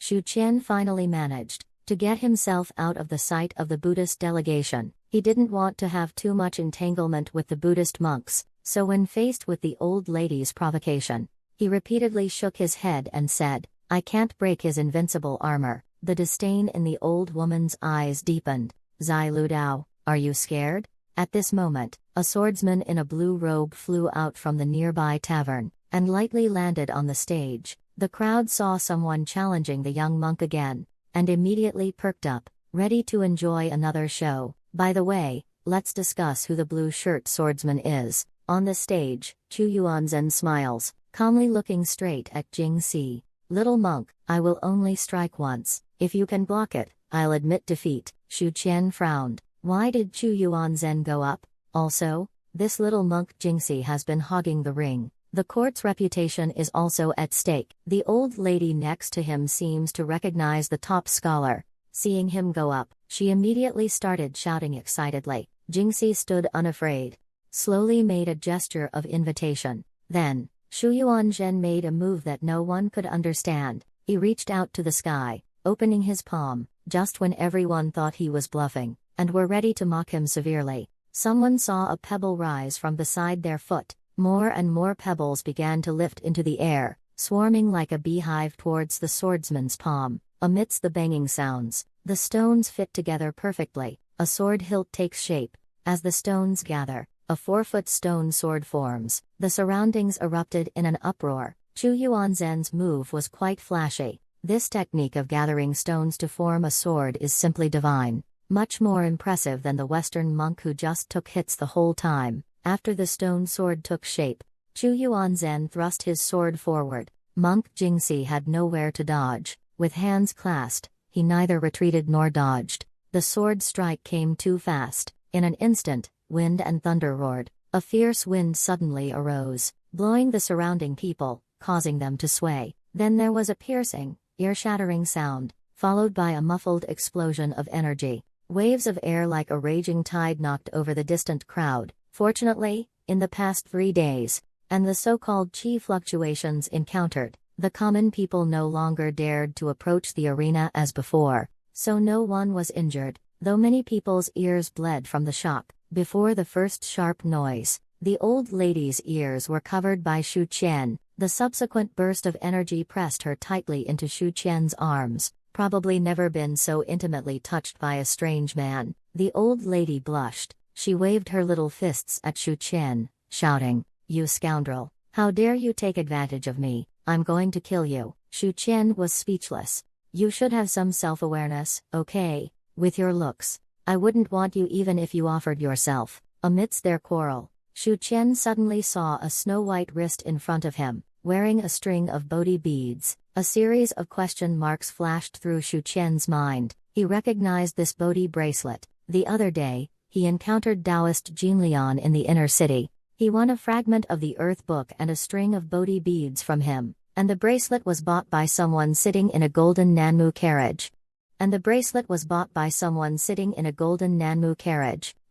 Shu Qian finally managed to get himself out of the sight of the Buddhist delegation. He didn't want to have too much entanglement with the Buddhist monks, so when faced with the old lady's provocation, he repeatedly shook his head and said, "I can't break his invincible armor." The disdain in the old woman's eyes deepened. "Zai Lu Dao, are you scared?" At this moment, a swordsman in a blue robe flew out from the nearby tavern, and lightly landed on the stage. The crowd saw someone challenging the young monk again, and immediately perked up, ready to enjoy another show. By the way, let's discuss who the blue-shirt swordsman is. On the stage, Chu Yuanzhen smiles, calmly looking straight at Jing Si. "Little monk, I will only strike once. If you can block it, I'll admit defeat." Shu Qian frowned. Why did Chu Yuanzhen go up? Also, this little monk Jingxi has been hogging the ring. The court's reputation is also at stake. The old lady next to him seems to recognize the top scholar. Seeing him go up, she immediately started shouting excitedly. Jingxi stood unafraid, slowly made a gesture of invitation. Then, Shu Yuanzhen made a move that no one could understand. He reached out to the sky, opening his palm, just when everyone thought he was bluffing, and were ready to mock him severely. Someone saw a pebble rise from beside their foot. More and more pebbles began to lift into the air, swarming like a beehive towards the swordsman's palm. Amidst the banging sounds, the stones fit together perfectly. A sword hilt takes shape. As the stones gather, a 4-foot stone sword forms. The surroundings erupted in an uproar. Chu Yuanzhen's move was quite flashy. This technique of gathering stones to form a sword is simply divine. Much more impressive than the Western monk who just took hits the whole time. After the stone sword took shape, Chu Yuanzhen thrust his sword forward. Monk Jingxi had nowhere to dodge. With hands clasped, he neither retreated nor dodged. The sword strike came too fast. In an instant, wind and thunder roared. A fierce wind suddenly arose, blowing the surrounding people, causing them to sway. Then there was a piercing, ear-shattering sound, followed by a muffled explosion of energy. Waves of air like a raging tide knocked over the distant crowd. Fortunately, in the past 3 days, and the so-called qi fluctuations encountered, the common people no longer dared to approach the arena as before, so no one was injured, though many people's ears bled from the shock. Before the first sharp noise, the old lady's ears were covered by Shu Qian. The subsequent burst of energy pressed her tightly into Shu Qian's arms. Probably never been so intimately touched by a strange man. The old lady blushed. She waved her little fists at Shu Qian, shouting, "You scoundrel! How dare you take advantage of me? I'm going to kill you." Shu Qian was speechless. "You should have some self-awareness, okay? With your looks, I wouldn't want you even if you offered yourself." Amidst their quarrel, Shu Qian suddenly saw a snow-white wrist in front of him, wearing a string of Bodhi beads. A series of question marks flashed through Shu Qian's mind. He recognized this Bodhi bracelet. The other day, he encountered Taoist Jinlian in the inner city. He won a fragment of the earth book and a string of Bodhi beads from him, and the bracelet was bought by someone sitting in a golden Nanmu carriage.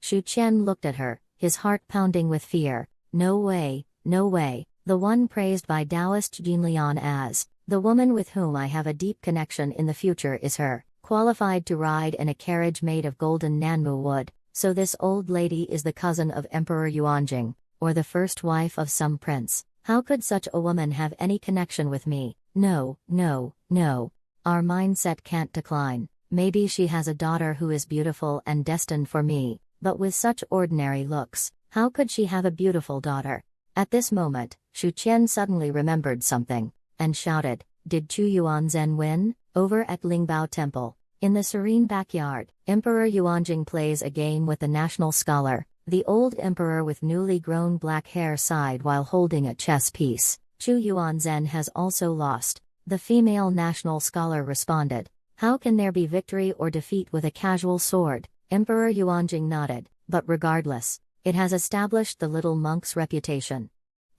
Shu Qian looked at her, his heart pounding with fear. No way, no way. The one praised by Taoist Jinlian as the woman with whom I have a deep connection in the future is her, qualified to ride in a carriage made of golden Nanmu wood. So this old lady is the cousin of Emperor Yuanjing, or the first wife of some prince. How could such a woman have any connection with me? No, no, no. Our mindset can't decline. Maybe she has a daughter who is beautiful and destined for me, but with such ordinary looks, how could she have a beautiful daughter? At this moment, Shu Qian suddenly remembered something, and shouted, "Did Chu Yuanzhen win?" Over at Lingbao Temple, in the serene backyard, Emperor Yuanjing plays a game with the national scholar. The old emperor with newly grown black hair sighed while holding a chess piece. Chu Yuanzhen has also lost. The female national scholar responded, "How can there be victory or defeat with a casual sword?" Emperor Yuanjing nodded, "But regardless, it has established the little monk's reputation."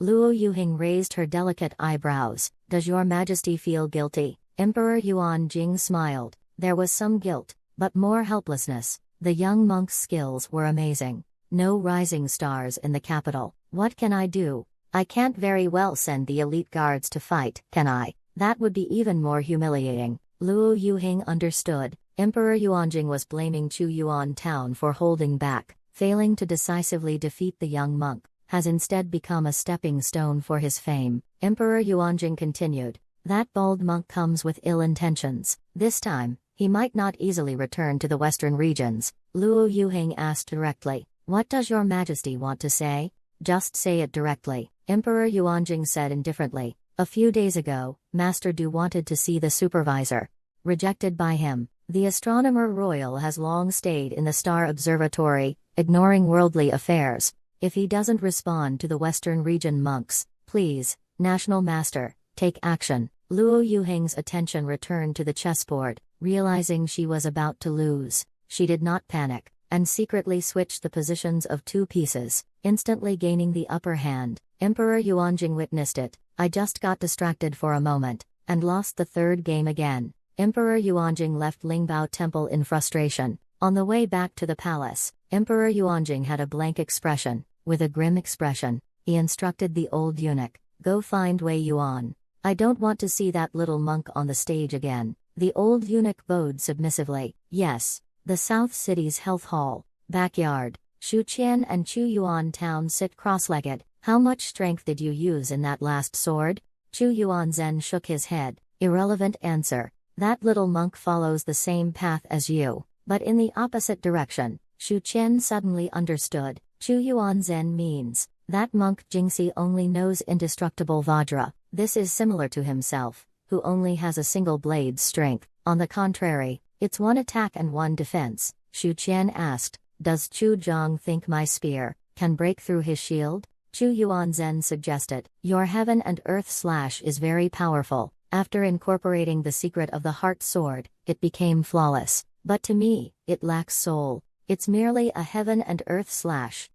Luo Yuhing raised her delicate eyebrows. "Does your majesty feel guilty?" Emperor Yuanjing smiled. There was some guilt, but more helplessness. The young monk's skills were amazing. No rising stars in the capital. What can I do? I can't very well send the elite guards to fight, can I? That would be even more humiliating. Luo Yuhing understood. Emperor Yuanjing was blaming Chu Yuan Town for holding back, failing to decisively defeat the young monk, has instead become a stepping stone for his fame. Emperor Yuanjing continued, that bold monk comes with ill intentions. This time, he might not easily return to the western regions. Luo Yuhing asked directly, what does your majesty want to say? Just say it directly, Emperor Yuanjing said indifferently. A few days ago, Master Du wanted to see the supervisor. Rejected by him. The astronomer royal has long stayed in the star observatory, ignoring worldly affairs. If he doesn't respond to the western region monks, please, National Master, take action. Luo Yuhing's attention returned to the chessboard, realizing she was about to lose. She did not panic, and secretly switched the positions of two pieces, instantly gaining the upper hand. Emperor Yuanjing witnessed it. I just got distracted for a moment, and lost the third game again. Emperor Yuanjing left Lingbao Temple in frustration. On the way back to the palace, Emperor Yuanjing had a blank expression. With a grim expression, he instructed the old eunuch, go find Wei Yuan. I don't want to see that little monk on the stage again. The old eunuch bowed submissively. Yes, the South City's health hall, backyard. Shu Qian and Chu Yuan Town sit cross-legged. How much strength did you use in that last sword? Chu Yuanzhen shook his head. Irrelevant answer. That little monk follows the same path as you, but in the opposite direction. Shu Qian suddenly understood. Chu Yuanzhen means, that monk Jingxi only knows indestructible Vajra. This is similar to himself, who only has a single blade's strength. On the contrary, it's one attack and one defense. Shu Qian asked, does Chu Zhang think my spear can break through his shield? Chu Yuanzhen suggested, your heaven and earth slash is very powerful. After incorporating the secret of the heart sword, it became flawless. But to me, it lacks soul. It's merely a heaven and earth slash.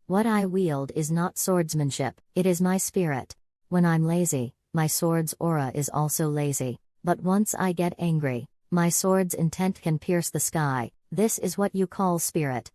What I wield is not swordsmanship, it is my spirit. When I'm lazy, my sword's aura is also lazy. But once I get angry, my sword's intent can pierce the sky. This is what you call spirit.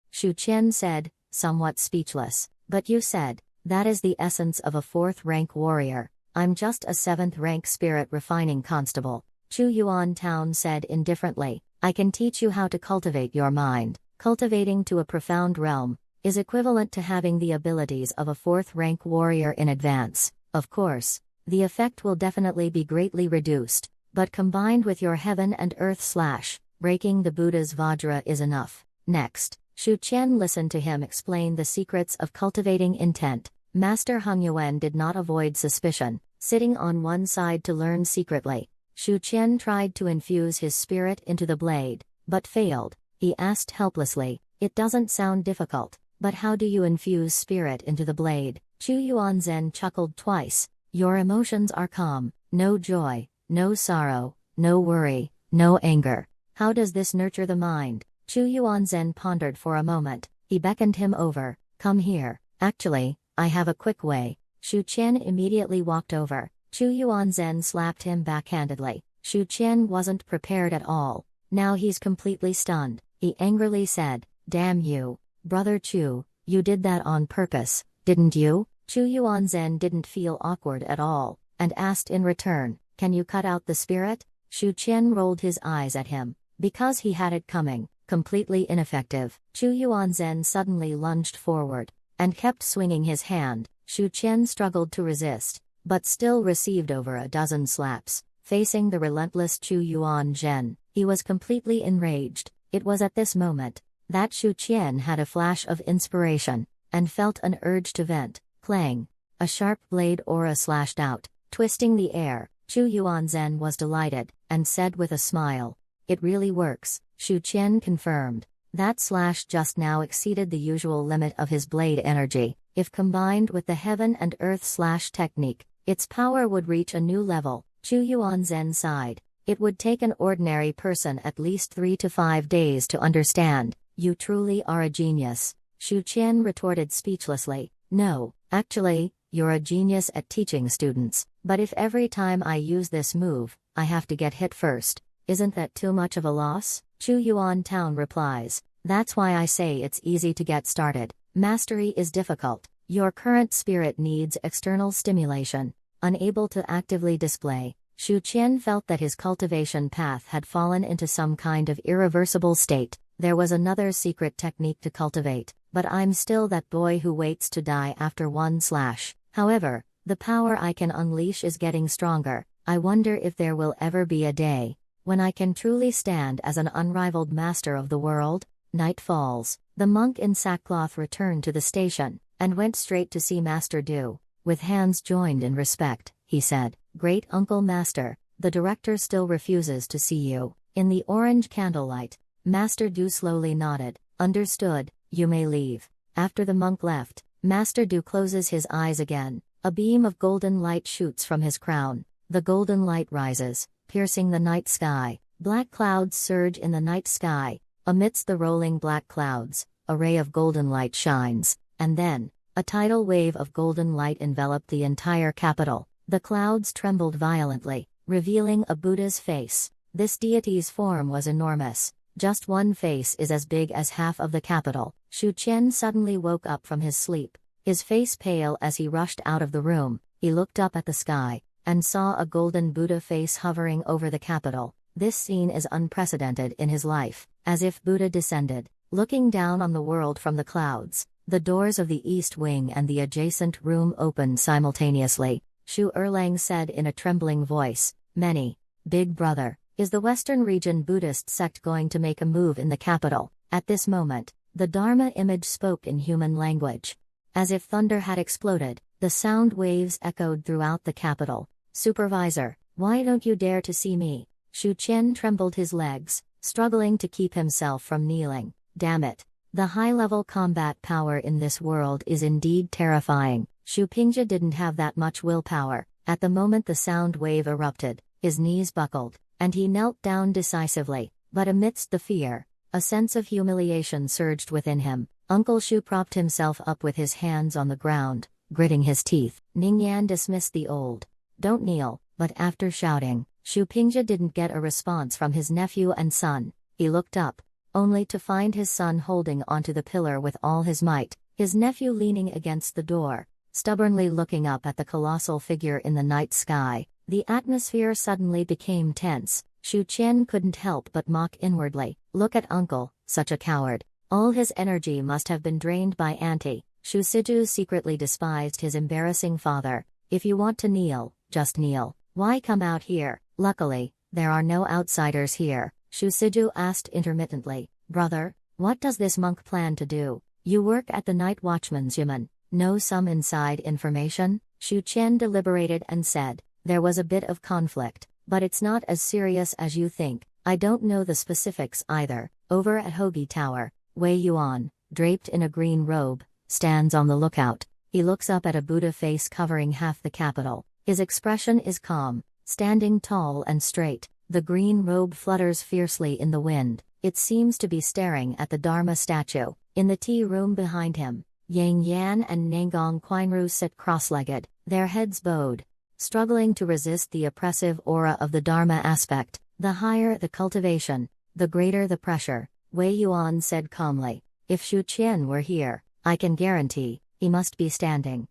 Shu Qian said, somewhat speechless. But you said, that is the essence of a 4th rank warrior. I'm just a 7th rank spirit refining constable. Chu Yuan Town said indifferently, I can teach you how to cultivate your mind. Cultivating to a profound realm is equivalent to having the abilities of a 4th rank warrior in advance. Of course, the effect will definitely be greatly reduced, but combined with your heaven and earth slash, breaking the Buddha's Vajra is enough. Next, Shu Qian listened to him explain the secrets of cultivating intent. Master Heng Yuan did not avoid suspicion, sitting on one side to learn secretly. Shu Qian tried to infuse his spirit into the blade, but failed. He asked helplessly, it doesn't sound difficult, but how do you infuse spirit into the blade? Chu Yuanzhen chuckled twice. Your emotions are calm, no joy, no sorrow, no worry, no anger. How does this nurture the mind? Chu Yuanzhen pondered for a moment. He beckoned him over. Come here. Actually, I have a quick way. Shu Qian immediately walked over. Chu Yuanzhen slapped him backhandedly. Shu Qian wasn't prepared at all. Now he's completely stunned. He angrily said, damn you, Brother Chu, you did that on purpose, didn't you? Chu Yuanzhen didn't feel awkward at all, and asked in return, can you cut out the spirit? Shu Qian rolled his eyes at him, because he had it coming, completely ineffective. Chu Yuanzhen suddenly lunged forward, and kept swinging his hand. Shu Qian struggled to resist, but still received over a dozen slaps. Facing the relentless Chu Yuanzhen, he was completely enraged. It was at this moment that Shu Qian had a flash of inspiration, and felt an urge to vent. Clang! A sharp blade aura slashed out, twisting the air. Chu Yuanzhen was delighted, and said with a smile, it really works. Shu Qian confirmed. That slash just now exceeded the usual limit of his blade energy. If combined with the heaven and earth slash technique, its power would reach a new level. Chu Yuanzhen sighed. It would take an ordinary person at least 3 to 5 days to understand. You truly are a genius. Shu Qian retorted speechlessly. No, actually, you're a genius at teaching students. But if every time I use this move, I have to get hit first, isn't that too much of a loss? Chu Yuan Town replies. That's why I say it's easy to get started. Mastery is difficult. Your current spirit needs external stimulation. Unable to actively display Shu Qian felt that his cultivation path had fallen into some kind of irreversible state. There was another secret technique to cultivate, but I'm still that boy who waits to die after one slash. However, the power I can unleash is getting stronger. I wonder if there will ever be a day when I can truly stand as an unrivaled master of the world. Night falls. The monk in sackcloth returned to the station, and went straight to see Master Du. With hands joined in respect, he said, "Great Uncle Master, the director still refuses to see you." In the orange candlelight, Master Du slowly nodded. "Understood, you may leave." After the monk left, Master Du closes his eyes again. A beam of golden light shoots from his crown. The golden light rises, piercing the night sky. Black clouds surge in the night sky. Amidst the rolling black clouds, a ray of golden light shines, and then, a tidal wave of golden light enveloped the entire capital. The clouds trembled violently, revealing a Buddha's face. This deity's form was enormous. Just one face is as big as half of the capital. Shu Qian suddenly woke up from his sleep, his face pale as he rushed out of the room. He looked up at the sky, and saw a golden Buddha face hovering over the capital. This scene is unprecedented in his life, as if Buddha descended, looking down on the world from the clouds. The doors of the east wing and the adjacent room opened simultaneously. Shu Erlang said in a trembling voice, "Many, Big Brother, is the Western region Buddhist sect going to make a move in the capital?" At this moment, the Dharma image spoke in human language. As if thunder had exploded, the sound waves echoed throughout the capital. "Supervisor, why don't you dare to see me?" Shu Qian trembled his legs, struggling to keep himself from kneeling. Damn it. The high-level combat power in this world is indeed terrifying. Shu Pingja didn't have that much willpower. At the moment the sound wave erupted, his knees buckled, and he knelt down decisively. But amidst the fear, a sense of humiliation surged within him. Uncle Shu propped himself up with his hands on the ground, gritting his teeth. Ningyan dismissed the old "Don't kneel," but after shouting, Shu Pingja didn't get a response from his nephew and son. He looked up, only to find his son holding onto the pillar with all his might, his nephew leaning against the door, stubbornly looking up at the colossal figure in the night sky. The atmosphere suddenly became tense. Shu Qian couldn't help but mock inwardly. Look at Uncle, such a coward. All his energy must have been drained by Auntie. Shu Siju secretly despised his embarrassing father. If you want to kneel, just kneel. Why come out here? Luckily, there are no outsiders here. Shu Siju asked intermittently, "Brother, what does this monk plan to do? You work at the night watchman's yamen. Know some inside information?" Shu Qian deliberated and said, "There was a bit of conflict, but it's not as serious as you think. I don't know the specifics either." Over at Hogi Tower, Wei Yuan, draped in a green robe, stands on the lookout. He looks up at a Buddha face covering half the capital. His expression is calm, standing tall and straight. The green robe flutters fiercely in the wind. It seems to be staring at the Dharma statue. In the tea room behind him, Yang Yan and Nangong Quinru sit cross-legged, their heads bowed, struggling to resist the oppressive aura of the Dharma aspect. The higher the cultivation, the greater the pressure. Wei Yuan said calmly, "If Shu Qian were here, I can guarantee, he must be standing."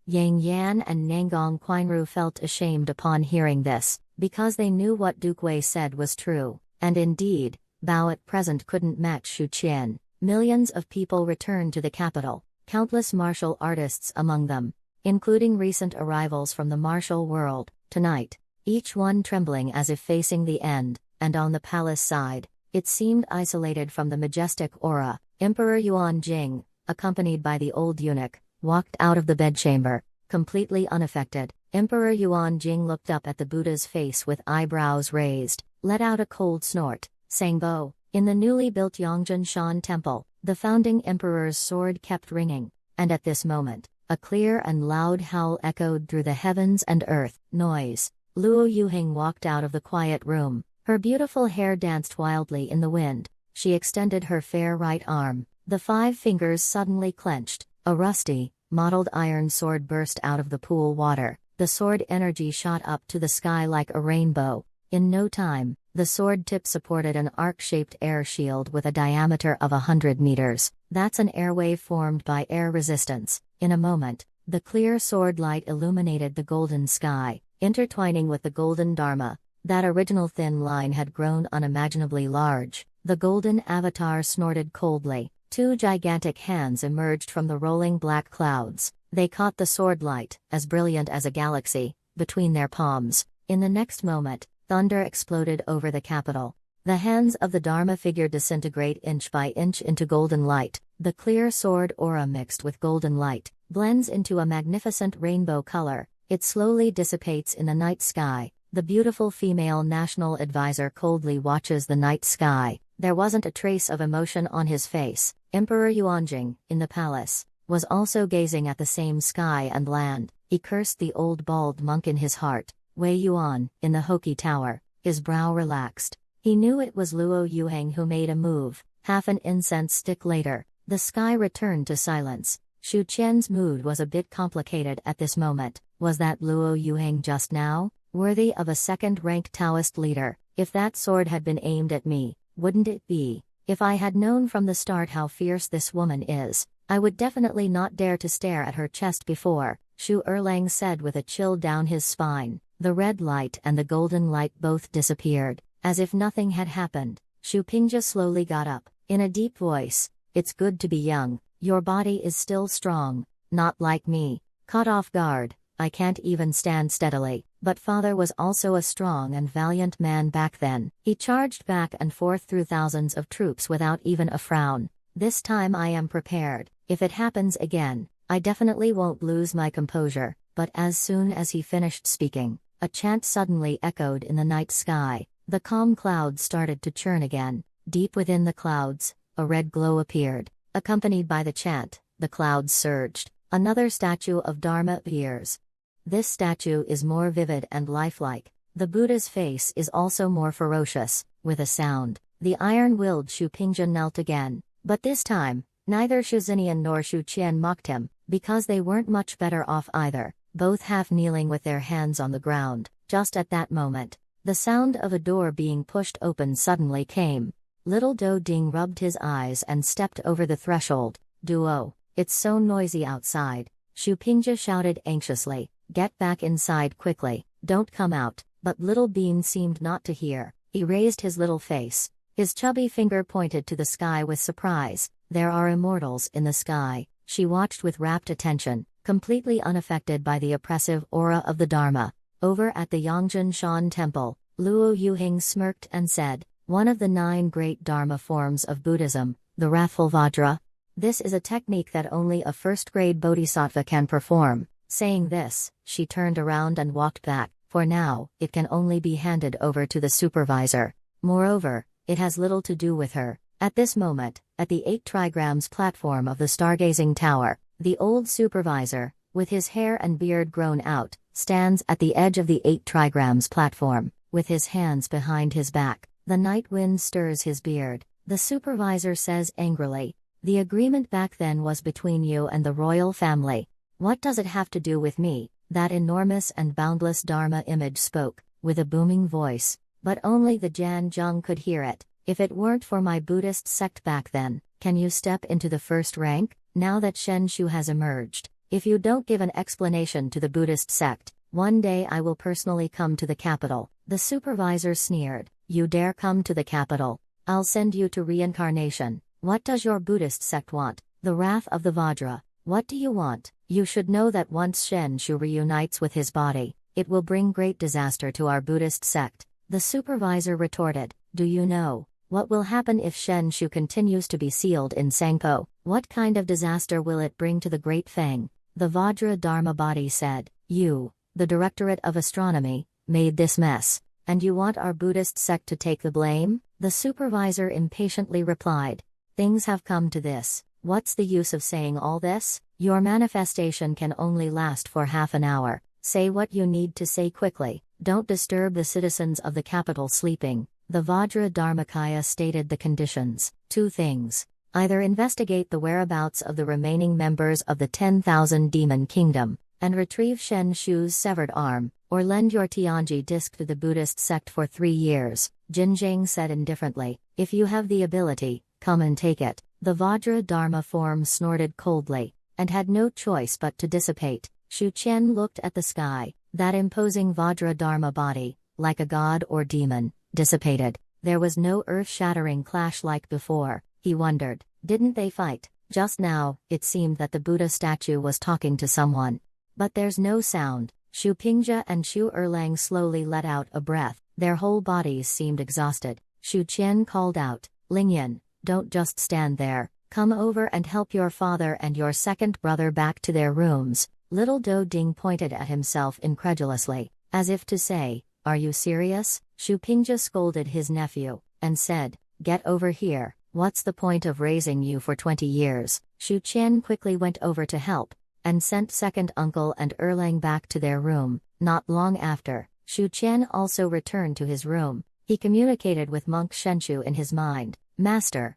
Yang Yan and Nangong Quinru felt ashamed upon hearing this, because they knew what Duke Wei said was true, and indeed, Bao at present couldn't match Shu Qian. Millions of people returned to the capital, countless martial artists among them, including recent arrivals from the martial world, tonight, each one trembling as if facing the end, and on the palace side, it seemed isolated from the majestic aura. Emperor Yuan Jing, accompanied by the old eunuch, walked out of the bedchamber, completely unaffected. Emperor Yuan Jing looked up at the Buddha's face with eyebrows raised, let out a cold snort. Sangbo, in the newly built Yongjin Shan temple, the founding emperor's sword kept ringing, and at this moment, a clear and loud howl echoed through the heavens and earth. Noise. Luo Yuhing walked out of the quiet room. Her beautiful hair danced wildly in the wind. She extended her fair right arm. The 5 fingers suddenly clenched. A rusty, mottled iron sword burst out of the pool water. The sword energy shot up to the sky like a rainbow. In no time, the sword tip supported an arc-shaped air shield with a diameter of 100 meters. That's an airwave formed by air resistance. In a moment, the clear sword light illuminated the golden sky. intertwining with the golden Dharma. That original thin line had grown unimaginably large. The golden avatar snorted coldly. Two gigantic hands emerged from the rolling black clouds. They caught the sword light, as brilliant as a galaxy, between their palms. In the next moment, thunder exploded over the capital. The hands of the Dharma figure disintegrate inch by inch into golden light. The clear sword aura mixed with golden light blends into a magnificent rainbow color. It slowly dissipates in the night sky. The beautiful female national advisor coldly watches the night sky. There wasn't a trace of emotion on his face. Emperor Yuanjing, in the palace, was also gazing at the same sky and land. He cursed the old bald monk in his heart. Wei Yuan, in the Hoki Tower, his brow relaxed. He knew it was Luo Yuheng who made a move. Half an incense stick later, the sky returned to silence. Shu Qian's mood was a bit complicated at this moment. Was that Luo Yuheng just now? Worthy of a second-rank Taoist leader. If that sword had been aimed at me, wouldn't it be? If I had known from the start how fierce this woman is, I would definitely not dare to stare at her chest before, Shu Erlang said with a chill down his spine. The red light and the golden light both disappeared. As if nothing had happened, Shu Pingja slowly got up, in a deep voice. It's good to be young, your body is still strong, not like me. Caught off guard, I can't even stand steadily, but father was also a strong and valiant man back then. He charged back and forth through thousands of troops without even a frown. This time I am prepared. If it happens again, I definitely won't lose my composure. But as soon as he finished speaking, a chant suddenly echoed in the night sky. The calm clouds started to churn again. Deep within the clouds, a red glow appeared. Accompanied by the chant, the clouds surged. Another statue of Dharma appears. This statue is more vivid and lifelike. The Buddha's face is also more ferocious. With a sound, the iron-willed Shu Pingja knelt again. But this time, neither Shu Zinian nor Shu Qian mocked him, because they weren't much better off either, both half kneeling with their hands on the ground. Just at that moment, the sound of a door being pushed open suddenly came. Little Do Ding rubbed his eyes and stepped over the threshold. Duo, it's so noisy outside, Shu Pingja shouted anxiously. Get back inside quickly, don't come out. But Little Bean seemed not to hear. He raised his little face. His chubby finger pointed to the sky with surprise. There are immortals in the sky. She watched with rapt attention, completely unaffected by the oppressive aura of the Dharma. Over at the Yongjin Shan Temple, Luo Yuheng smirked and said, one of the 9 great Dharma forms of Buddhism, the Wrathful Vajra. This is a technique that only a first-grade bodhisattva can perform. Saying this, she turned around and walked back. For now, it can only be handed over to the supervisor. Moreover, it has little to do with her. At this moment, at the 8 trigrams platform of the stargazing tower, the old supervisor, with his hair and beard grown out, stands at the edge of the 8 trigrams platform, with his hands behind his back. The night wind stirs his beard. The supervisor says angrily, the agreement back then was between you and the royal family. What does it have to do with me? That enormous and boundless Dharma image spoke, with a booming voice, but only the Jan Zheng could hear it. If it weren't for my Buddhist sect back then, can you step into the first rank? Now that Shen Shu has emerged, if you don't give an explanation to the Buddhist sect, one day I will personally come to the capital. The supervisor sneered. You dare come to the capital? I'll send you to reincarnation. What does your Buddhist sect want? The wrath of the Vajra. What do you want? You should know that once Shen Shu reunites with his body, it will bring great disaster to our Buddhist sect. The supervisor retorted, do you know what will happen if Shen Shu continues to be sealed in Sangpo? What kind of disaster will it bring to the Great Feng? The Vajra Dharma body said, you, the Directorate of Astronomy, made this mess, and you want our Buddhist sect to take the blame? The supervisor impatiently replied, things have come to this. What's the use of saying all this? Your manifestation can only last for half an hour. Say what you need to say quickly. Don't disturb the citizens of the capital sleeping. The Vajra Dharmakaya stated the conditions. 2 things. Either investigate the whereabouts of the remaining members of the 10,000 Demon Kingdom, and retrieve Shen Shu's severed arm, or lend your Tianji disc to the Buddhist sect for 3 years. Jinjiang said indifferently, if you have the ability, come and take it. The Vajra Dharma form snorted coldly, and had no choice but to dissipate. Shu Qian looked at the sky. That imposing Vajra Dharma body, like a god or demon, dissipated. There was no earth-shattering clash like before. He wondered, didn't they fight? Just now, it seemed that the Buddha statue was talking to someone. But there's no sound. Shu Pingzhe and Shu Erlang slowly let out a breath. Their whole bodies seemed exhausted. Shu Qian called out, Lingyan, don't just stand there. Come over and help your father and your second brother back to their rooms. Little Do Ding pointed at himself incredulously, as if to say, are you serious? Shu Pingzhe scolded his nephew, and said, get over here, what's the point of raising you for 20 years? Shu Qian quickly went over to help, and sent second uncle and Erlang back to their room. Not long after, Shu Qian also returned to his room. He communicated with monk Shenshu in his mind. Master,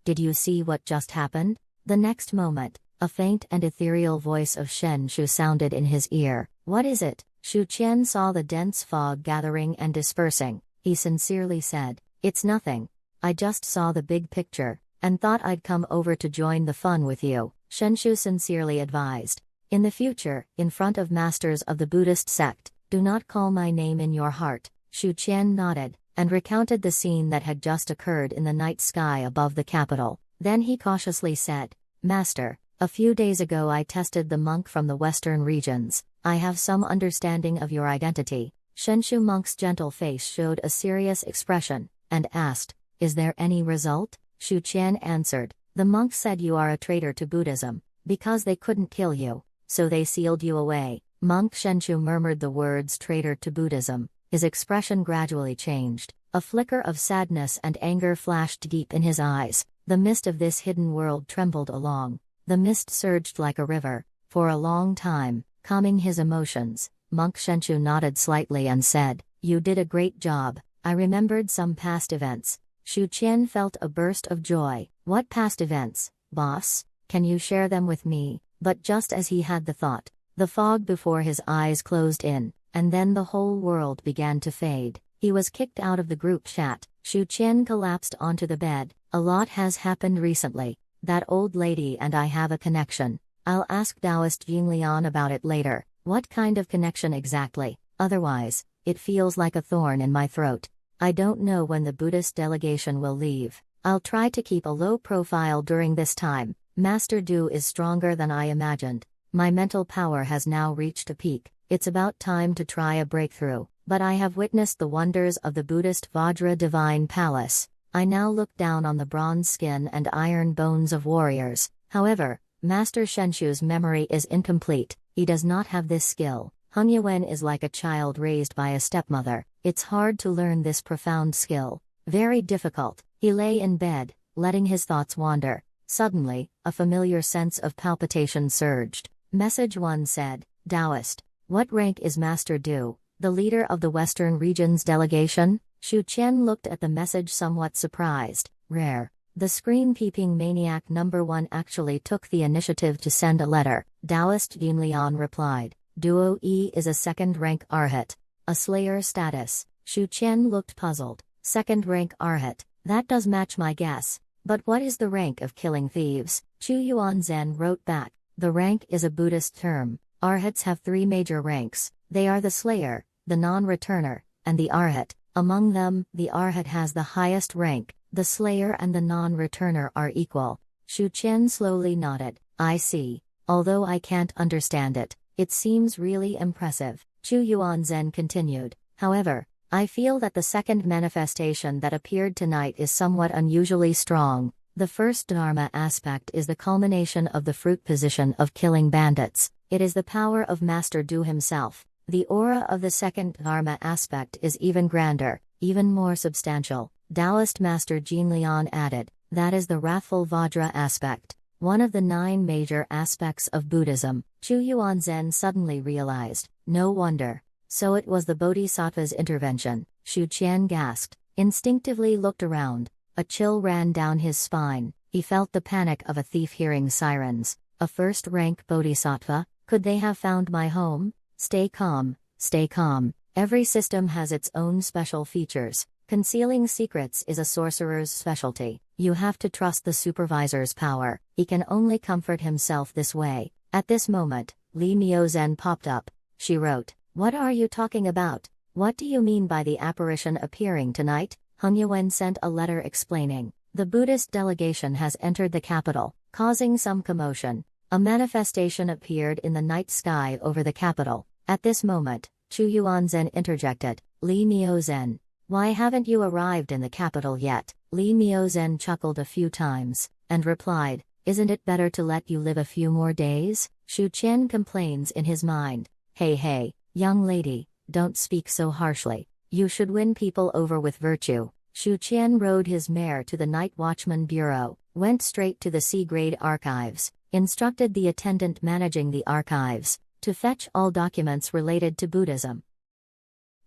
did you see what just happened? The next moment, a faint and ethereal voice of Shenshu sounded in his ear. What is it? Shu Qian saw the dense fog gathering and dispersing. He sincerely said, it's nothing. I just saw the big picture, and thought I'd come over to join the fun with you. Shenshu sincerely advised. In the future, in front of masters of the Buddhist sect, do not call my name in your heart. Shu Qian nodded, and recounted the scene that had just occurred in the night sky above the capital. Then he cautiously said, Master, a few days ago I tested the monk from the western regions. I have some understanding of your identity. Shenshu monk's gentle face showed a serious expression, and asked, is there any result? Shu Qian answered, the monk said you are a traitor to Buddhism, because they couldn't kill you, so they sealed you away. Monk Shenshu murmured the words traitor to Buddhism. His expression gradually changed. A flicker of sadness and anger flashed deep in his eyes. The mist of this hidden world trembled along. The mist surged like a river, for a long time, calming his emotions. Monk Shenshu nodded slightly and said, you did a great job. I remembered some past events. Shu Qian felt a burst of joy. What past events, boss? Can you share them with me? But just as he had the thought, the fog before his eyes closed in, and then the whole world began to fade. He was kicked out of the group chat. Shu Qian collapsed onto the bed. A lot has happened recently. That old lady and I have a connection. I'll ask Taoist Jinglian about it later. What kind of connection exactly? Otherwise, it feels like a thorn in my throat. I don't know when the Buddhist delegation will leave. I'll try to keep a low profile during this time. Master Du is stronger than I imagined. My mental power has now reached a peak. It's about time to try a breakthrough. But I have witnessed the wonders of the Buddhist Vajra Divine Palace. I now look down on the bronze skin and iron bones of warriors. However, Master Shenshu's memory is incomplete. He does not have this skill. Hung Yuan is like a child raised by a stepmother. It's hard to learn this profound skill. Very difficult. He lay in bed, letting his thoughts wander. Suddenly, a familiar sense of palpitation surged. Message 1 said, Taoist, what rank is Master Du, the leader of the Western region's delegation? Shu Qian looked at the message somewhat surprised. Rare. The screen-peeping maniac number 1 actually took the initiative to send a letter. Taoist Jinlian replied, Duo E is a second-rank Arhat. A slayer status. Shu Qian looked puzzled. Second-rank Arhat. That does match my guess. But what is the rank of killing thieves? Chu Yuanzhen wrote back. The rank is a Buddhist term. Arhats have 3 major ranks. They are the slayer, the non-returner, and the Arhat. Among them, the Arhat has the highest rank. The slayer and the non-returner are equal. Shu Qian slowly nodded. I see. Although I can't understand it, it seems really impressive. Chu Yuanzhen continued. However, I feel that the second manifestation that appeared tonight is somewhat unusually strong. The first Dharma aspect is the culmination of the fruit position of killing bandits. It is the power of Master Du himself. The aura of the second Dharma aspect is even grander, even more substantial. Taoist Master Jinlian added, that is the wrathful Vajra aspect, one of the 9 major aspects of Buddhism. Chu Yuanzhen suddenly realized, no wonder. So it was the Bodhisattva's intervention. Shu Qian gasped, instinctively looked around. A chill ran down his spine. He felt the panic of a thief hearing sirens. A first-rank Bodhisattva? Could they have found my home? Stay calm, stay calm. Every system has its own special features. Concealing secrets is a sorcerer's specialty. You have to trust the supervisor's power. He can only comfort himself this way. At this moment, Li Miozhen popped up. she wrote. What are you talking about? What do you mean by the apparition appearing tonight? Hung Yuan sent a letter explaining. The Buddhist delegation has entered the capital, causing some commotion. A manifestation appeared in the night sky over the capital. At this moment, Chu Yuanzhen interjected. Li Miaozhen, why haven't you arrived in the capital yet? Li Miaozhen chuckled a few times, and replied, isn't it better to let you live a few more days? Shu Qian complains in his mind. Hey, young lady, don't speak so harshly. You should win people over with virtue. Shu Qian rode his mare to the Night Watchman Bureau, went straight to the C-grade archives, instructed the attendant managing the archives to fetch all documents related to Buddhism.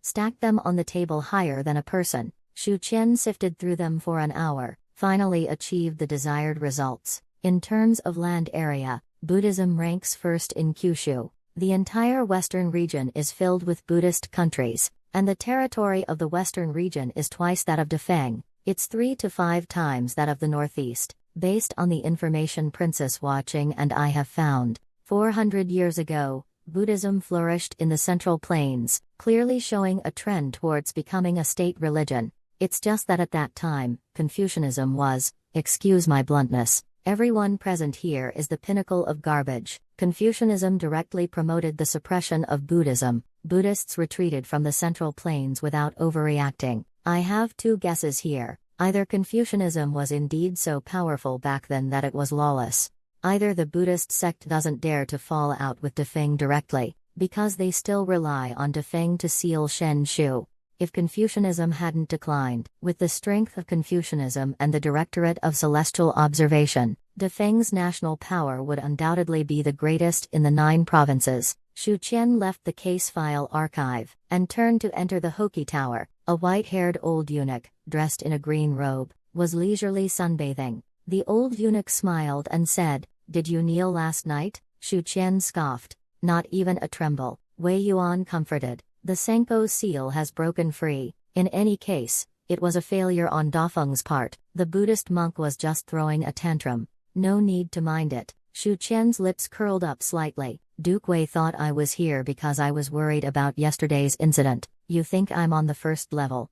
Stack them on the table higher than a person. Shu Qian sifted through them for an hour, finally achieved the desired results. In terms of land area, Buddhism ranks first in Kyushu. The entire western region is filled with Buddhist countries, and the territory of the western region is twice that of Dafeng. It's 3 to 5 times that of the northeast, based on the information Princess Watching and I have found. 400 years ago, Buddhism flourished in the Central Plains, clearly showing a trend towards becoming a state religion. It's just that at that time, Confucianism was, excuse my bluntness, everyone present here is the pinnacle of garbage. Confucianism directly promoted the suppression of Buddhism. Buddhists retreated from the Central Plains without overreacting. I have 2 guesses here. Either Confucianism was indeed so powerful back then that it was lawless. Either the Buddhist sect doesn't dare to fall out with Dafeng directly, because they still rely on Dafeng to seal Shen Shu. If Confucianism hadn't declined, with the strength of Confucianism and the Directorate of Celestial Observation, Dafeng's national power would undoubtedly be the greatest in the 9 provinces. Shu Qian left the case file archive, and turned to enter the Hoki Tower. A white-haired old eunuch, dressed in a green robe, was leisurely sunbathing. The old eunuch smiled and said, did you kneel last night? Shu Qian scoffed. Not even a tremble. Wei Yuan comforted. The Senko seal has broken free. In any case, it was a failure on Dafeng's part. The Buddhist monk was just throwing a tantrum. No need to mind it. Shu Qian's lips curled up slightly. Duke Wei thought I was here because I was worried about yesterday's incident. You think I'm on the first level?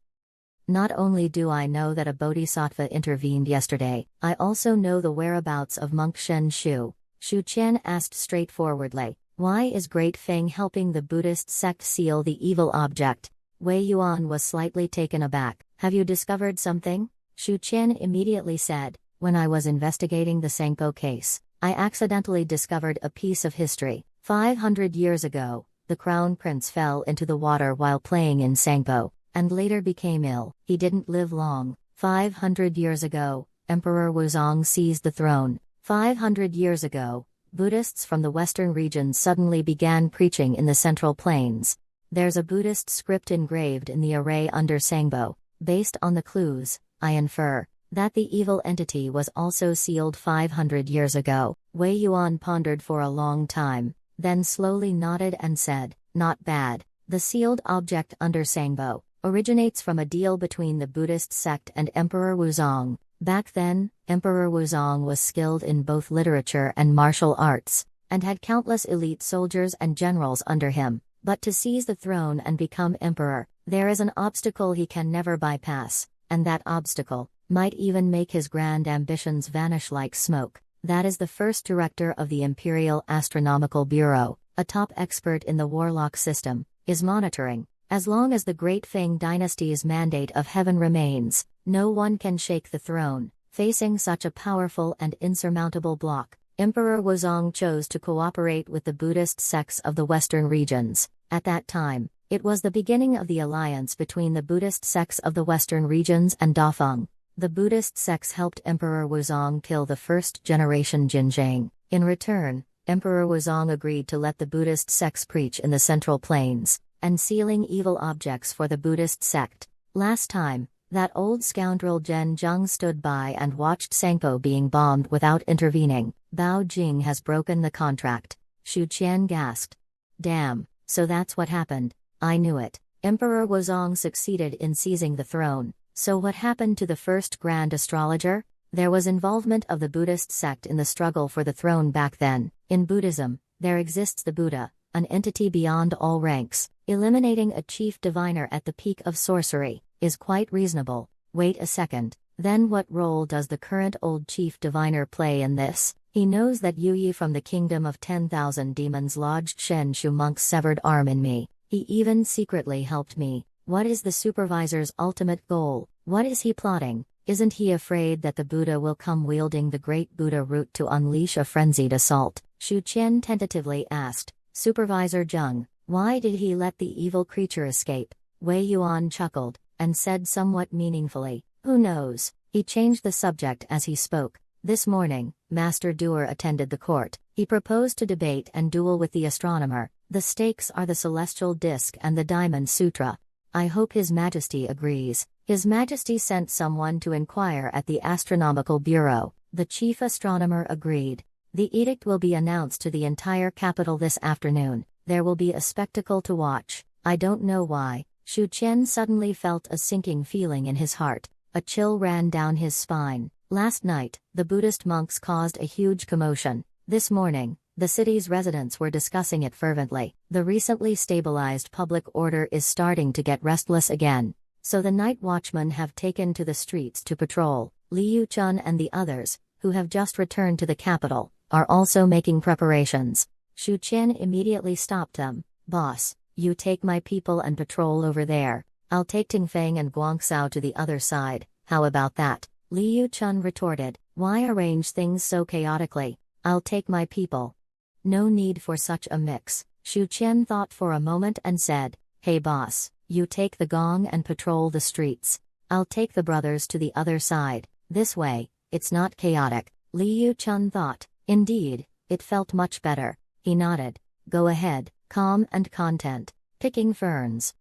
Not only do I know that a bodhisattva intervened yesterday, I also know the whereabouts of monk Shen Shu. Shu Qian asked straightforwardly. Why is Great Feng helping the Buddhist sect seal the evil object? Wei Yuan was slightly taken aback. Have you discovered something? Shu Qian immediately said. When I was investigating the Senko case, I accidentally discovered a piece of history. 500 years ago, the crown prince fell into the water while playing in Senko, and later became ill. He didn't live long. 500 years ago, Emperor Wuzong seized the throne. 500 years ago, Buddhists from the western region suddenly began preaching in the Central Plains. There's a Buddhist script engraved in the array under Sangbo. Based on the clues, I infer that the evil entity was also sealed 500 years ago. Wei Yuan pondered for a long time, then slowly nodded and said, not bad. The sealed object under Sangbo originates from a deal between the Buddhist sect and Emperor Wuzong. Back then, Emperor Wuzong was skilled in both literature and martial arts, and had countless elite soldiers and generals under him. But to seize the throne and become emperor, there is an obstacle he can never bypass, and that obstacle might even make his grand ambitions vanish like smoke. That is the first director of the Imperial Astronomical Bureau, a top expert in the warlock system, is monitoring. As long as the Great Feng dynasty's mandate of heaven remains, no one can shake the throne. Facing such a powerful and insurmountable block, Emperor Wuzong chose to cooperate with the Buddhist sects of the western regions. At that time, it was the beginning of the alliance between the Buddhist sects of the western regions and Dafeng. The Buddhist sects helped Emperor Wuzong kill the first-generation Jinzhang. In return, Emperor Wuzong agreed to let the Buddhist sects preach in the Central Plains, and sealing evil objects for the Buddhist sect. Last time, that old scoundrel Zhen Zheng stood by and watched Senko being bombed without intervening. Bao Jing has broken the contract. Shu Qian gasped. Damn, so that's what happened. I knew it. Emperor Wuzong succeeded in seizing the throne. So what happened to the first grand astrologer? There was involvement of the Buddhist sect in the struggle for the throne back then. In Buddhism, there exists the Buddha, an entity beyond all ranks, eliminating a chief diviner at the peak of sorcery, is quite reasonable. Wait a second, then what role does the current old chief diviner play in this? He knows that Yuyi from the kingdom of 10,000 demons lodged Shen Shu monk's severed arm in me. He even secretly helped me. What is the supervisor's ultimate goal? What is he plotting? Isn't he afraid that the Buddha will come wielding the great Buddha root to unleash a frenzied assault? Shu Qian tentatively asked. Supervisor Zheng, why did he let the evil creature escape? Wei Yuan chuckled, and said somewhat meaningfully, who knows? He changed the subject as he spoke. This morning, Master Duer attended the court. He proposed to debate and duel with the astronomer. The stakes are the celestial disk and the Diamond Sutra. I hope His Majesty agrees. His Majesty sent someone to inquire at the Astronomical Bureau. The chief astronomer agreed. The edict will be announced to the entire capital this afternoon. There will be a spectacle to watch. I don't know why. Shu Qian suddenly felt a sinking feeling in his heart. A chill ran down his spine. Last night, the Buddhist monks caused a huge commotion. This morning, the city's residents were discussing it fervently. The recently stabilized public order is starting to get restless again. So the night watchmen have taken to the streets to patrol. Liu Chun and the others, who have just returned to the capital, are also making preparations. Shu Qian immediately stopped them. Boss, you take my people and patrol over there. I'll take Dafeng and Guangzhou to the other side. How about that? Liu Chun retorted. Why arrange things so chaotically? I'll take my people. No need for such a mix. Shu Qian thought for a moment and said, hey boss, you take the gong and patrol the streets. I'll take the brothers to the other side. This way, it's not chaotic. Liu Chun thought. Indeed, it felt much better. He nodded. Go ahead, calm and content. Picking ferns.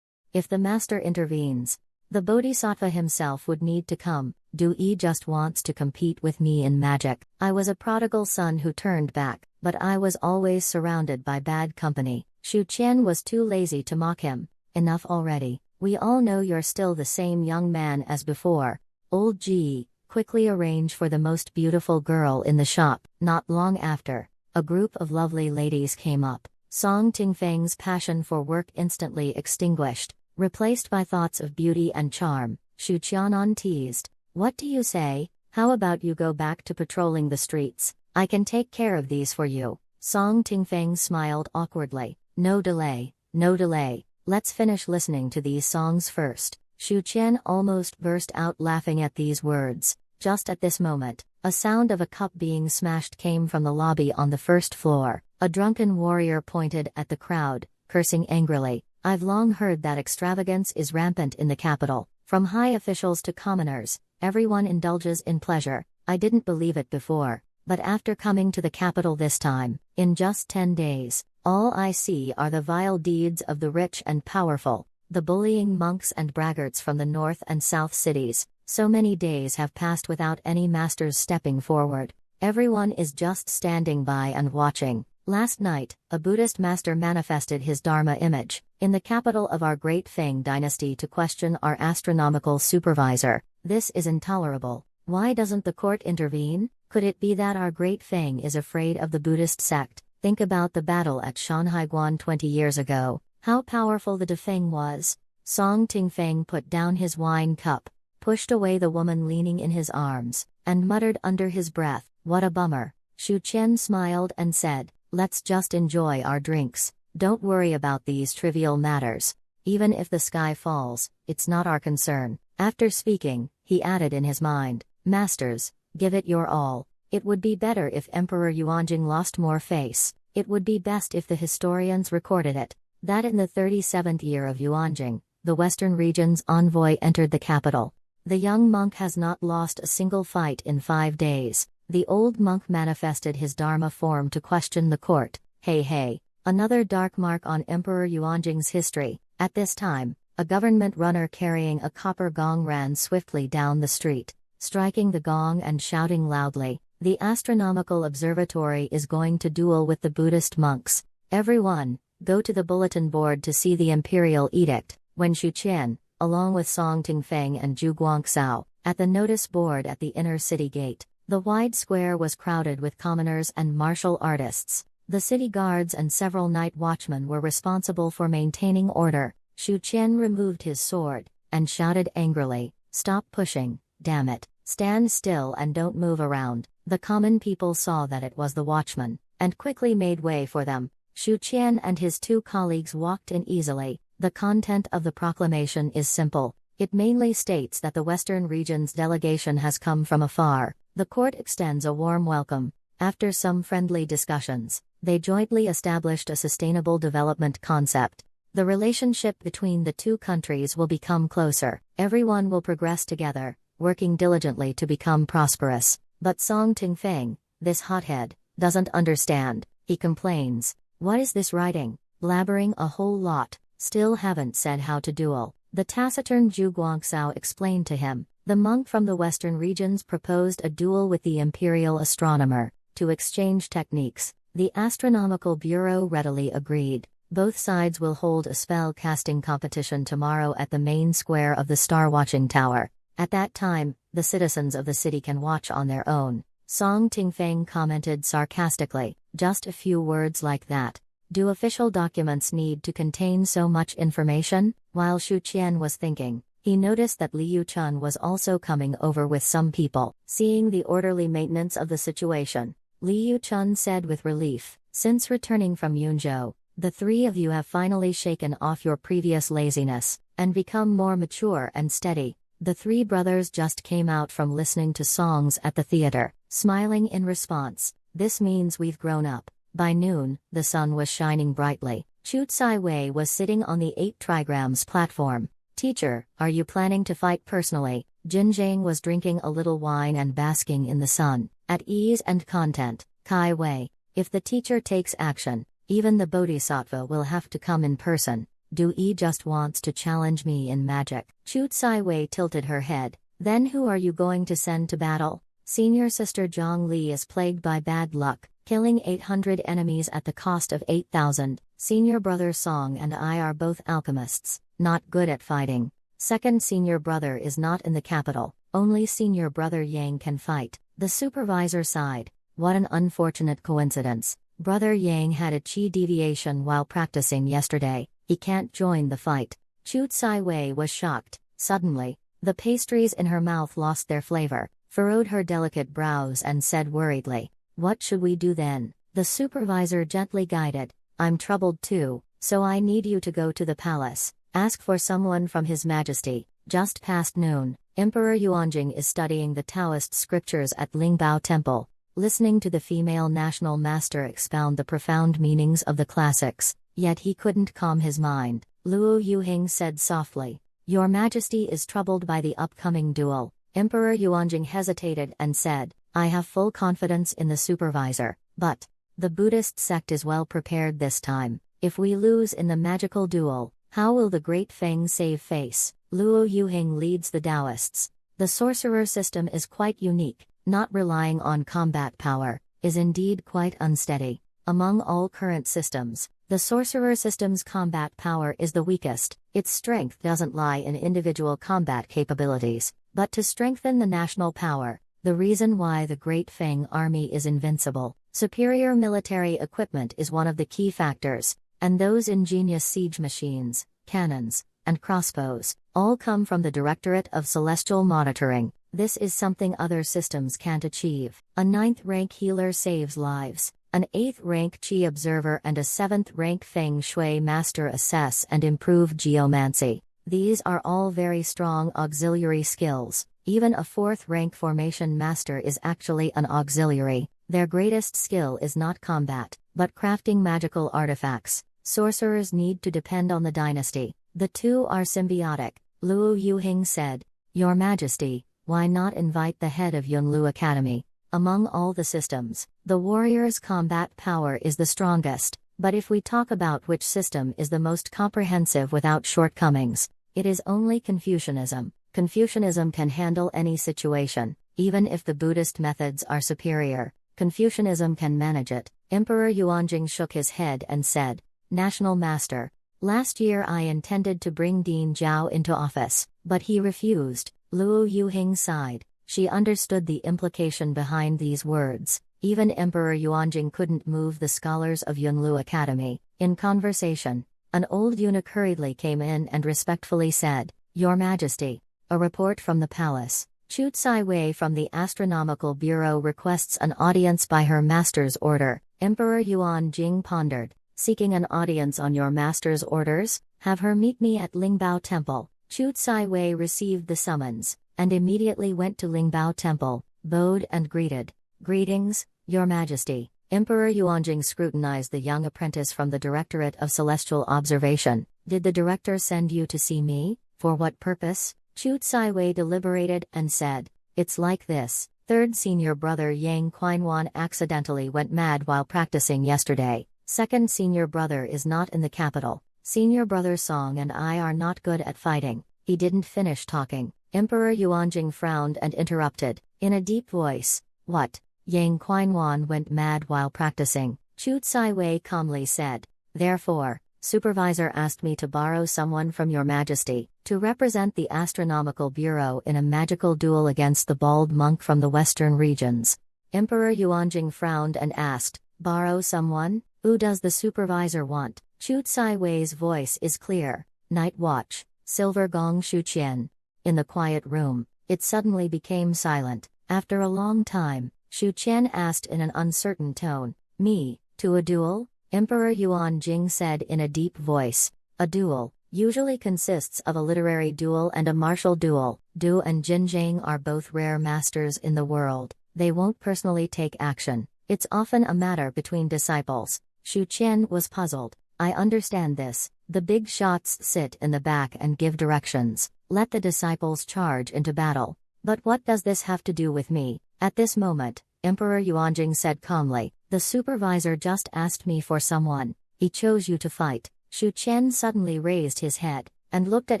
If the master intervenes, the Bodhisattva himself would need to come. Dui just wants to compete with me in magic. I was a prodigal son who turned back, but I was always surrounded by bad company. Shu Qian was too lazy to mock him. Enough already. We all know you're still the same young man as before. Old Ji, quickly arrange for the most beautiful girl in the shop. Not long after, a group of lovely ladies came up. Song Tingfeng's passion for work instantly extinguished, replaced by thoughts of beauty and charm. Shu Qianan teased. What do you say? How about you go back to patrolling the streets? I can take care of these for you. Song Tingfeng smiled awkwardly. No delay, no delay. Let's finish listening to these songs first. Shu Qian almost burst out laughing at these words. Just at this moment, a sound of a cup being smashed came from the lobby on the first floor. A drunken warrior pointed at the crowd, cursing angrily. I've long heard that extravagance is rampant in the capital. From high officials to commoners, everyone indulges in pleasure. I didn't believe it before, but after coming to the capital this time, in just 10 days, all I see are the vile deeds of the rich and powerful, the bullying monks and braggarts from the north and south cities. So many days have passed without any masters stepping forward. Everyone is just standing by and watching. Last night, a Buddhist master manifested his Dharma image in the capital of our great Feng dynasty to question our astronomical supervisor. This is intolerable. Why doesn't the court intervene? Could it be that our great Feng is afraid of the Buddhist sect? Think about the battle at Shanhaiguan 20 years ago. How powerful the Dafeng was. Song Tingfeng put down his wine cup, pushed away the woman leaning in his arms, and muttered under his breath, what a bummer. Shu Qian smiled and said, let's just enjoy our drinks. Don't worry about these trivial matters. Even if the sky falls, it's not our concern. After speaking, he added in his mind, Masters, give it your all. It would be better if Emperor Yuanjing lost more face. It would be best if the historians recorded it, that in the 37th year of Yuanjing, the western region's envoy entered the capital. The young monk has not lost a single fight in 5 days. The old monk manifested his Dharma form to question the court. Hey, another dark mark on Emperor Yuanjing's history. At this time, a government runner carrying a copper gong ran swiftly down the street, striking the gong and shouting loudly, the astronomical observatory is going to duel with the Buddhist monks. Everyone, go to the bulletin board to see the imperial edict. When Shu Qian, along with Song Tingfeng and Zhu Guangzhou, at the notice board at the inner city gate, the wide square was crowded with commoners and martial artists. The city guards and several night watchmen were responsible for maintaining order. Shu Qian removed his sword and shouted angrily, "Stop pushing, damn it, stand still and don't move around." The common people saw that it was the watchman, and quickly made way for them. Shu Qian and his two colleagues walked in easily. The content of the proclamation is simple. It mainly states that the Western region's delegation has come from afar. The court extends a warm welcome. After some friendly discussions, they jointly established a sustainable development concept. The relationship between the two countries will become closer. Everyone will progress together, working diligently to become prosperous. But Song Tingfeng, this hothead, doesn't understand. He complains. "What is this writing? Blabbering a whole lot, still haven't said how to duel." The taciturn Zhu Guangxiao explained to him. The monk from the western regions proposed a duel with the imperial astronomer, to exchange techniques. The astronomical bureau readily agreed. Both sides will hold a spell casting competition tomorrow at the main square of the star watching tower. At that time, the citizens of the city can watch on their own. Song Tingfeng commented sarcastically, "Just a few words like that. Do official documents need to contain so much information?" While Shu Qian was thinking, he noticed that Liu Chun was also coming over with some people. Seeing the orderly maintenance of the situation, Liu Chun said with relief, "Since returning from Yunzhou, the three of you have finally shaken off your previous laziness, and become more mature and steady." The three brothers just came out from listening to songs at the theater, smiling in response. "This means we've grown up." By noon, the sun was shining brightly. Chu Wei was sitting on the 8 trigrams platform. "Teacher, are you planning to fight personally?" Jin Zhang was drinking a little wine and basking in the sun, at ease and content. Kai Wei, "If the teacher takes action, even the bodhisattva will have to come in person. Du Yi just wants to challenge me in magic." Chu Wei tilted her head. "Then who are you going to send to battle?" "Senior sister Zhang Li is plagued by bad luck, killing 800 enemies at the cost of 8,000. Senior brother Song and I are both alchemists, not good at fighting. Second senior brother is not in the capital, only senior brother Yang can fight." The supervisor sighed. "What an unfortunate coincidence. Brother Yang had a chi deviation while practicing yesterday. He can't join the fight." Chu Wei was shocked. Suddenly, the pastries in her mouth lost their flavor, furrowed her delicate brows and said worriedly, "What should we do then?" The supervisor gently guided, "I'm troubled too, so I need you to go to the palace. Ask for someone from His Majesty." Just past noon, Emperor Yuanjing is studying the Taoist scriptures at Lingbao Temple, listening to the female national master expound the profound meanings of the classics, yet he couldn't calm his mind. Luo Yuhing said softly, "Your Majesty is troubled by the upcoming duel." Emperor Yuanjing hesitated and said, "I have full confidence in the supervisor, but the Buddhist sect is well prepared this time. If we lose in the magical duel, how will the Great Feng save face?" Luo Yuhing leads the Taoists. The sorcerer system is quite unique, not relying on combat power, is indeed quite unsteady. Among all current systems, the sorcerer system's combat power is the weakest. Its strength doesn't lie in individual combat capabilities, but to strengthen the national power. The reason why the Great Feng army is invincible. Superior military equipment is one of the key factors, and those ingenious siege machines, cannons, and crossbows, all come from the Directorate of Celestial Monitoring. This is something other systems can't achieve. A 9th rank healer saves lives, an 8th rank Qi observer and a 7th rank Feng Shui master assess and improve geomancy. These are all very strong auxiliary skills. Even a 4th rank formation master is actually an auxiliary. Their greatest skill is not combat, but crafting magical artifacts. Sorcerers need to depend on the dynasty. The two are symbiotic. Luo Yuhing said, "Your Majesty, why not invite the head of Yunlu Academy? Among all the systems, the warrior's combat power is the strongest, but if we talk about which system is the most comprehensive without shortcomings, it is only Confucianism. Confucianism can handle any situation, even if the Buddhist methods are superior. Confucianism can manage it." Emperor Yuanjing shook his head and said, "National Master, last year I intended to bring Dean Zhao into office, but he refused." Luo Yuhing sighed. She understood the implication behind these words. Even Emperor Yuanjing couldn't move the scholars of Yunlu Academy. In conversation, an old eunuch hurriedly came in and respectfully said, "Your Majesty, a report from the palace. Chu Wei from the Astronomical Bureau requests an audience by Her Master's order." Emperor Yuanjing pondered, "Seeking an audience on your master's orders? Have her meet me at Lingbao Temple." Chu Wei received the summons, and immediately went to Lingbao Temple, bowed and greeted. "Greetings, Your Majesty." Emperor Yuanjing scrutinized the young apprentice from the Directorate of Celestial Observation. "Did the director send you to see me? For what purpose?" Chu Wei deliberated and said, "It's like this. Third senior brother Yang Qianwan accidentally went mad while practicing yesterday. Second senior brother is not in the capital. Senior brother Song and I are not good at fighting." He didn't finish talking. Emperor Yuanjing frowned and interrupted, in a deep voice, "What? Yang Qianwan went mad while practicing?" Chu Wei calmly said, "Therefore, supervisor asked me to borrow someone from Your Majesty, to represent the Astronomical Bureau in a magical duel against the bald monk from the western regions." Emperor Yuanjing frowned and asked, "Borrow someone? Who does the supervisor want?" Chu Wei's voice is clear. "Night Watch, Silver Gong Shuqian." In the quiet room, it suddenly became silent. After a long time, Shuqian asked in an uncertain tone, "Me, to a duel?" Emperor Yuanjing said in a deep voice, "A duel usually consists of a literary duel and a martial duel. Du and Jinjiang are both rare masters in the world. They won't personally take action. It's often a matter between disciples." Shu Qian was puzzled. "I understand this. The big shots sit in the back and give directions. Let the disciples charge into battle. But what does this have to do with me?" At this moment, Emperor Yuanjing said calmly, "The supervisor just asked me for someone. He chose you to fight." Shu Qian suddenly raised his head, and looked at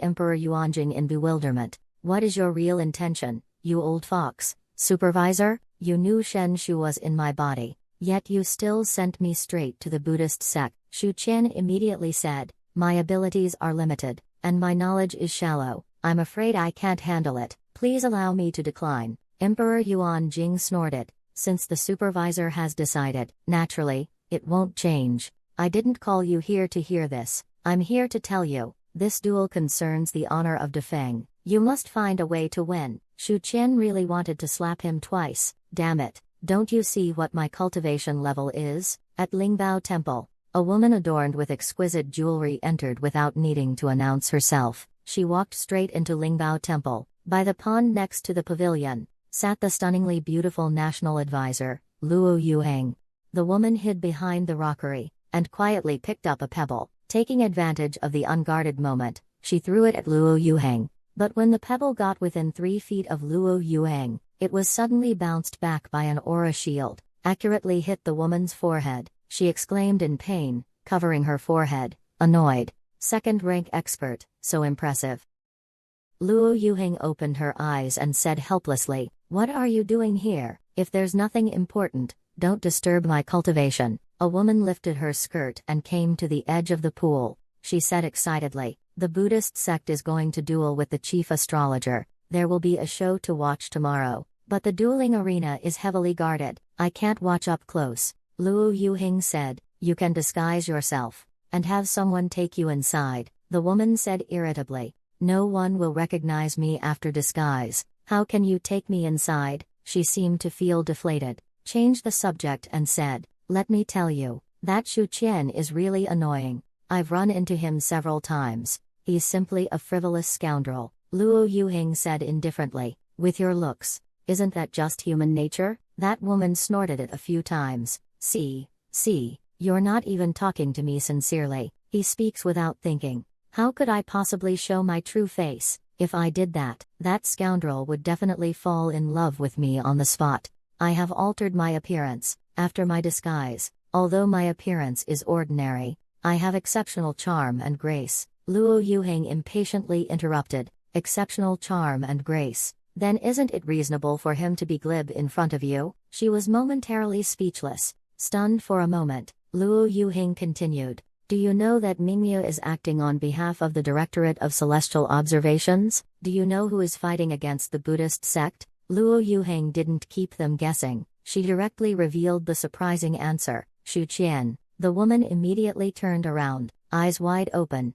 Emperor Yuanjing in bewilderment. "What is your real intention, you old fox? Supervisor, you knew Shen Shu was in my body, yet you still sent me straight to the Buddhist sect." Shu Qian immediately said, "My abilities are limited, and my knowledge is shallow. I'm afraid I can't handle it. Please allow me to decline." Emperor Yuanjing snorted. "Since the supervisor has decided, naturally, it won't change. I didn't call you here to hear this. I'm here to tell you, this duel concerns the honor of Dafeng. You must find a way to win." Shu Qian really wanted to slap him twice. "Damn it, don't you see what my cultivation level is?" At Lingbao Temple, a woman adorned with exquisite jewelry entered without needing to announce herself. She walked straight into Lingbao Temple. By the pond next to the pavilion, sat the stunningly beautiful national advisor, Luo Yuheng. The woman hid behind the rockery, and quietly picked up a pebble. Taking advantage of the unguarded moment, she threw it at Luo Yuheng. But when the pebble got within 3 feet of Luo Yuheng, it was suddenly bounced back by an aura shield, accurately hit the woman's forehead. She exclaimed in pain, covering her forehead, annoyed. Second-rank expert, so impressive. Luo Yuheng opened her eyes and said helplessly, "What are you doing here? If there's nothing important, don't disturb my cultivation." A woman lifted her skirt and came to the edge of the pool. She said excitedly, "The Buddhist sect is going to duel with the chief astrologer. There will be a show to watch tomorrow, but the dueling arena is heavily guarded. I can't watch up close." Luo Yuheng said, "You can disguise yourself, and have someone take you inside." The woman said irritably, "No one will recognize me after disguise. How can you take me inside?" She seemed to feel deflated, changed the subject and said, "Let me tell you, that Shu Qian is really annoying. I've run into him several times. He's simply a frivolous scoundrel." Luo Yuheng said indifferently, "With your looks, isn't that just human nature?" That woman snorted it a few times. See, you're not even talking to me sincerely. He speaks without thinking. How could I possibly show my true face? If I did that, that scoundrel would definitely fall in love with me on the spot. I have altered my appearance, after my disguise. Although my appearance is ordinary, I have exceptional charm and grace." Luo Yuheng impatiently interrupted, "Exceptional charm and grace? Then isn't it reasonable for him to be glib in front of you?" She was momentarily speechless. Stunned for a moment, Luo Yuheng continued, "Do you know that Mingya is acting on behalf of the Directorate of Celestial Observations? Do you know who is fighting against the Buddhist sect?" Luo Yuheng didn't keep them guessing. She directly revealed the surprising answer, Shu Qian. The woman immediately turned around, eyes wide open.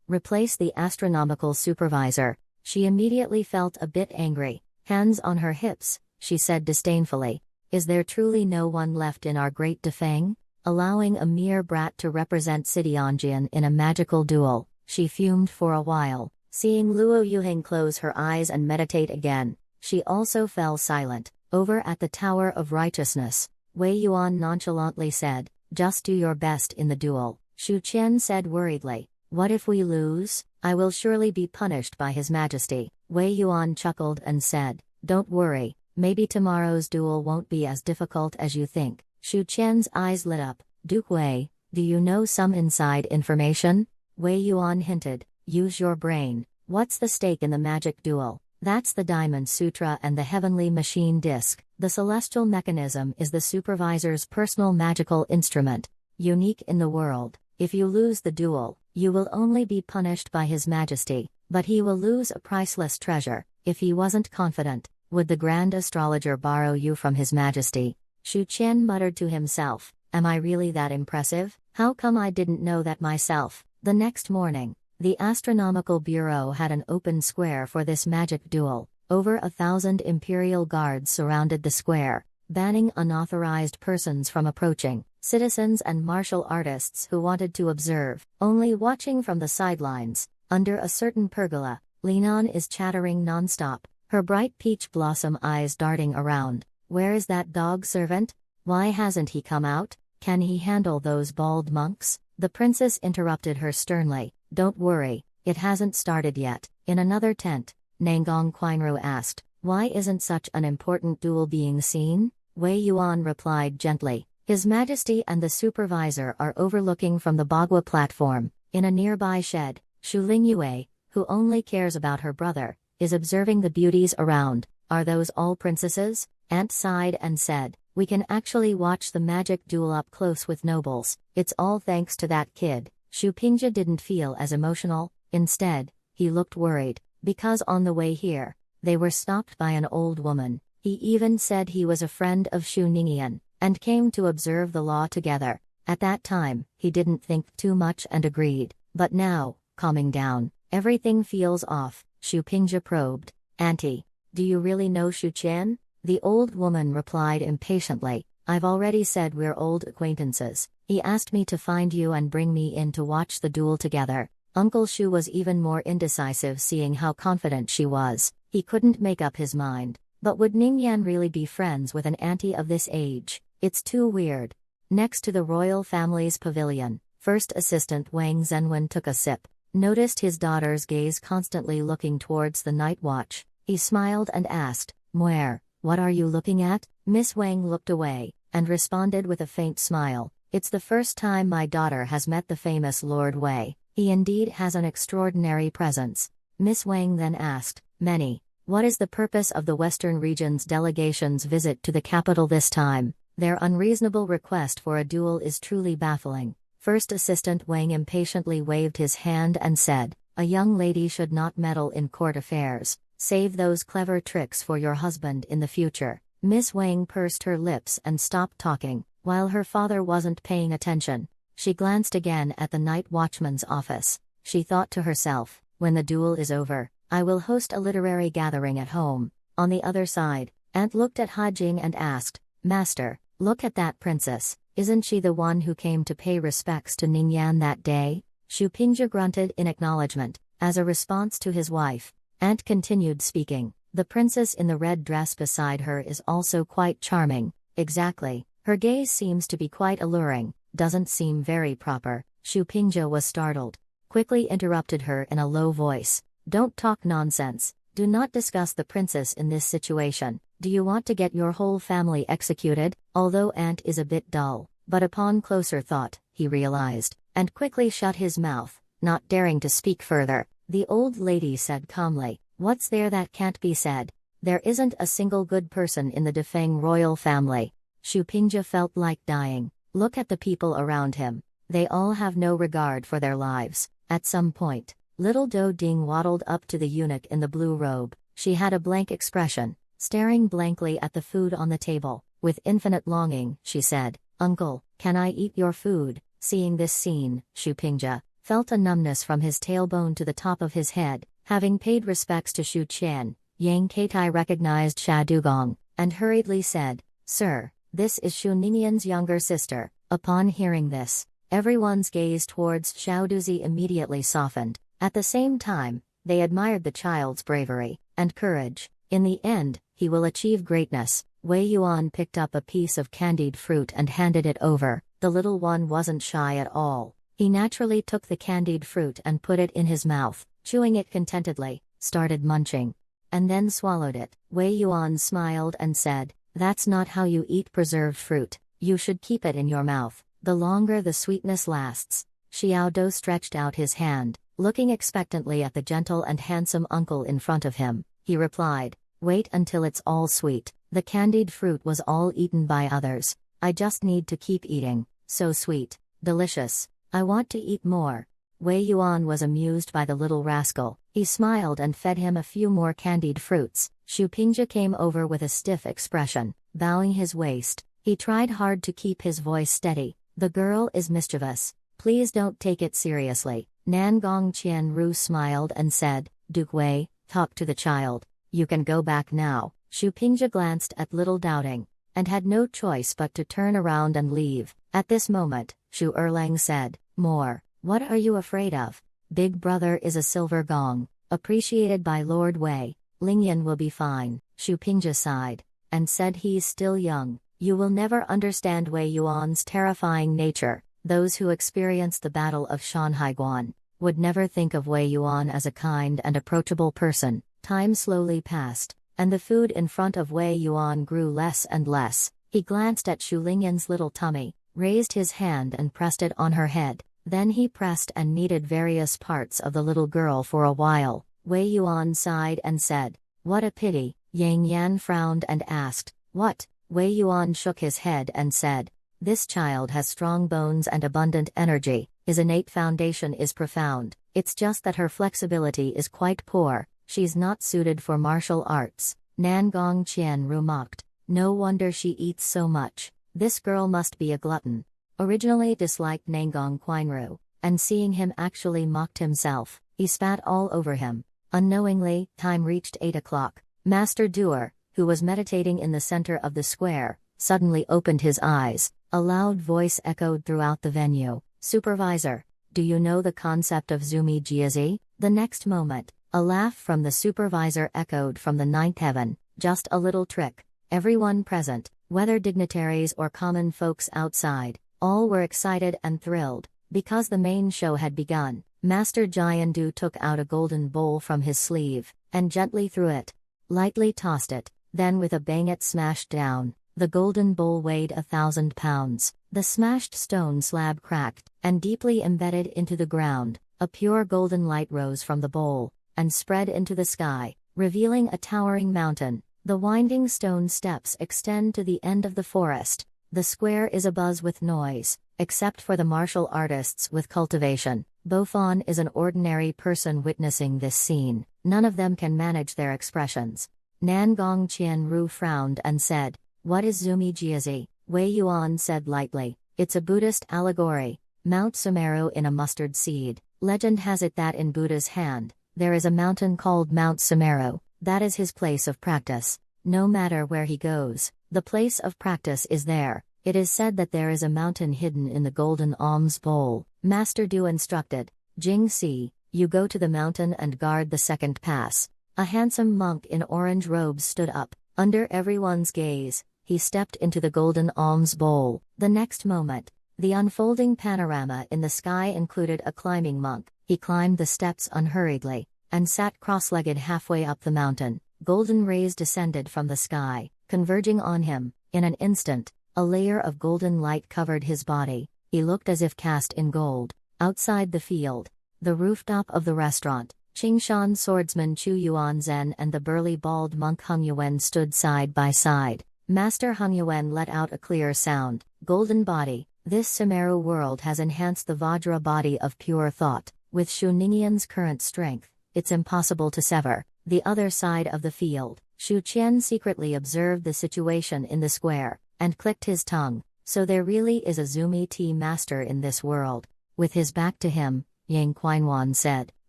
Replace the astronomical supervisor. She immediately felt a bit angry. Hands on her hips, she said disdainfully. Is there truly no one left in our great Dafeng? Allowing a mere brat to represent Xidianjian in a magical duel. She fumed for a while, seeing Luo Yuheng close her eyes and meditate again. She also fell silent. Over at the Tower of Righteousness, Wei Yuan nonchalantly said, just do your best in the duel. Shu Qian said worriedly, what if we lose? I will surely be punished by His Majesty. Wei Yuan chuckled and said, don't worry, maybe tomorrow's duel won't be as difficult as you think. Shu Qian's eyes lit up. Duke Wei, do you know some inside information? Wei Yuan hinted, use your brain. What's the stake in the magic duel? That's the Diamond Sutra and the Heavenly Machine Disc. The celestial mechanism is the supervisor's personal magical instrument, unique in the world. If you lose the duel, you will only be punished by His Majesty, but he will lose a priceless treasure. If he wasn't confident, would the Grand Astrologer borrow you from His Majesty? Shu Qian muttered to himself, am I really that impressive? How come I didn't know that myself? The next morning, the Astronomical Bureau had an open square for this magic duel. Over 1,000 imperial guards surrounded the square, banning unauthorized persons from approaching. Citizens and martial artists who wanted to observe, only watching from the sidelines. Under a certain pergola, Linan is chattering non-stop, her bright peach blossom eyes darting around. Where is that dog servant? Why hasn't he come out? Can he handle those bald monks? The princess interrupted her sternly. Don't worry, it hasn't started yet. In another tent, Nangang Quinru asked, why isn't such an important duel being seen? Wei Yuan replied gently, His Majesty and the supervisor are overlooking from the Bagua platform. In a nearby shed, Shu Lingyue, who only cares about her brother, is observing the beauties around. Are those all princesses? Aunt sighed and said, we can actually watch the magic duel up close with nobles. It's all thanks to that kid. Shu Pingja didn't feel as emotional. Instead, he looked worried, because on the way here, they were stopped by an old woman. He even said he was a friend of Shu Ningyan, and came to observe the law together. At that time, he didn't think too much and agreed. But now, calming down, everything feels off. Shu Pingja probed, Auntie, do you really know Shu Qian? The old woman replied impatiently, I've already said we're old acquaintances. He asked me to find you and bring me in to watch the duel together. Uncle Shu was even more indecisive seeing how confident she was. He couldn't make up his mind. But would Ningyan really be friends with an auntie of this age? It's too weird. Next to the royal family's pavilion, First Assistant Wang Zhenwen took a sip, noticed his daughter's gaze constantly looking towards the night watch. He smiled and asked, Muer, what are you looking at? Miss Wang looked away, and responded with a faint smile, it's the first time my daughter has met the famous Lord Wei. He indeed has an extraordinary presence. Miss Wang then asked, Many, what is the purpose of the Western region's delegation's visit to the capital this time? Their unreasonable request for a duel is truly baffling. First Assistant Wang impatiently waved his hand and said, a young lady should not meddle in court affairs. Save those clever tricks for your husband in the future. Miss Wang pursed her lips and stopped talking, while her father wasn't paying attention. She glanced again at the night watchman's office. She thought to herself, when the duel is over, I will host a literary gathering at home. On the other side, Aunt looked at Hajing and asked, Master, look at that princess, isn't she the one who came to pay respects to Ningyan that day? Shu Pingja grunted in acknowledgement. As a response to his wife, Aunt continued speaking, the princess in the red dress beside her is also quite charming. Exactly, her gaze seems to be quite alluring, doesn't seem very proper. Shu Pingja was startled, quickly interrupted her in a low voice, don't talk nonsense, do not discuss the princess in this situation. Do you want to get your whole family executed? Although Aunt is a bit dull, but upon closer thought, he realized, and quickly shut his mouth, not daring to speak further. The old lady said calmly, what's there that can't be said? There isn't a single good person in the Dafeng royal family. Shu Pingja felt like dying. Look at the people around him. They all have no regard for their lives. At some point, little Do Ding waddled up to the eunuch in the blue robe. She had a blank expression, staring blankly at the food on the table. With infinite longing, she said, "Uncle, can I eat your food?" Seeing this scene, Xu Pingzhe felt a numbness from his tailbone to the top of his head. Having paid respects to Xu Qian, Yang Kaitai recognized Sha Dugong, and hurriedly said, "Sir, this is Xu Ninian's younger sister." Upon hearing this, everyone's gaze towards Xiao Duzi immediately softened. At the same time, they admired the child's bravery and courage. In the end, he will achieve greatness. Wei Yuan picked up a piece of candied fruit and handed it over. The little one wasn't shy at all. He naturally took the candied fruit and put it in his mouth, chewing it contentedly, started munching, and then swallowed it. Wei Yuan smiled and said, "That's not how you eat preserved fruit. You should keep it in your mouth. The longer the sweetness lasts." Xiao Dou stretched out his hand, looking expectantly at the gentle and handsome uncle in front of him. He replied, "Wait until it's all sweet." The candied fruit was all eaten by others. "I just need to keep eating. So sweet, delicious. I want to eat more." Wei Yuan was amused by the little rascal. He smiled and fed him a few more candied fruits. Xu Pingzhe came over with a stiff expression, bowing his waist. He tried hard to keep his voice steady. "The girl is mischievous. Please don't take it seriously." Nangong Qianru smiled and said, "Duke Wei, talk to the child. You can go back now." Xu Pingzhe glanced at little doubting, and had no choice but to turn around and leave. At this moment, Xu Erlang said, "More. What are you afraid of? Big brother is a silver gong, appreciated by Lord Wei. Lingyan will be fine." Xu Pingzhe sighed, and said, "He's still young. You will never understand Wei Yuan's terrifying nature. Those who experience the Battle of Shanhaiguan would never think of Wei Yuan as a kind and approachable person." Time slowly passed, and the food in front of Wei Yuan grew less and less. He glanced at Xu Lingyan's little tummy, raised his hand and pressed it on her head. Then he pressed and kneaded various parts of the little girl for a while. Wei Yuan sighed and said, "What a pity." Yang Yan frowned and asked, "What?" Wei Yuan shook his head and said, "This child has strong bones and abundant energy. His innate foundation is profound. It's just that her flexibility is quite poor. She's not suited for martial arts." Nangong Qianru mocked, "No wonder she eats so much. This girl must be a glutton." Originally disliked Nangong Qianru, and seeing him actually mocked himself, he spat all over him. Unknowingly, time reached 8 o'clock. Master Duer, who was meditating in the center of the square, suddenly opened his eyes. A loud voice echoed throughout the venue, "Supervisor, do you know the concept of Zumi Jiazi?" The next moment, a laugh from the supervisor echoed from the ninth heaven. "Just a little trick." Everyone present, whether dignitaries or common folks outside, all were excited and thrilled, because the main show had begun. Master Jiandu took out a golden bowl from his sleeve, and gently threw it. Lightly tossed it, then with a bang it smashed down. The golden bowl weighed 1,000 pounds. The smashed stone slab cracked, and deeply embedded into the ground, a pure golden light rose from the bowl, and spread into the sky, revealing a towering mountain. The winding stone steps extend to the end of the forest. The square is abuzz with noise, except for the martial artists with cultivation. Bofan is an ordinary person witnessing this scene. None of them can manage their expressions. Nangong Qianru frowned and said, "What is Zumi Jiazi?" Wei Yuan said lightly, "It's a Buddhist allegory. Mount Sumeru in a mustard seed. Legend has it that in Buddha's hand, there is a mountain called Mount Sumeru. That is his place of practice. No matter where he goes, the place of practice is there. It is said that there is a mountain hidden in the golden alms bowl." Master Du instructed, "Jing Si, you go to the mountain and guard the second pass." A handsome monk in orange robes stood up. Under everyone's gaze, he stepped into the golden alms bowl. The next moment, the unfolding panorama in the sky included a climbing monk. He climbed the steps unhurriedly, and sat cross-legged halfway up the mountain. Golden rays descended from the sky, converging on him. In an instant, a layer of golden light covered his body. He looked as if cast in gold. Outside the field, the rooftop of the restaurant, Qingshan swordsman Chu Yuanzhen and the burly bald monk Hung Yuan stood side by side. Master Hung Yuan let out a clear sound. "Golden body, this Sumeru world has enhanced the Vajra body of pure thought. With Xu Ninian's current strength, it's impossible to sever." The other side of the field, Xu Qian secretly observed the situation in the square. and clicked his tongue. So there really is a Zumi tea master in this world. With his back to him, Yang Qianwan said,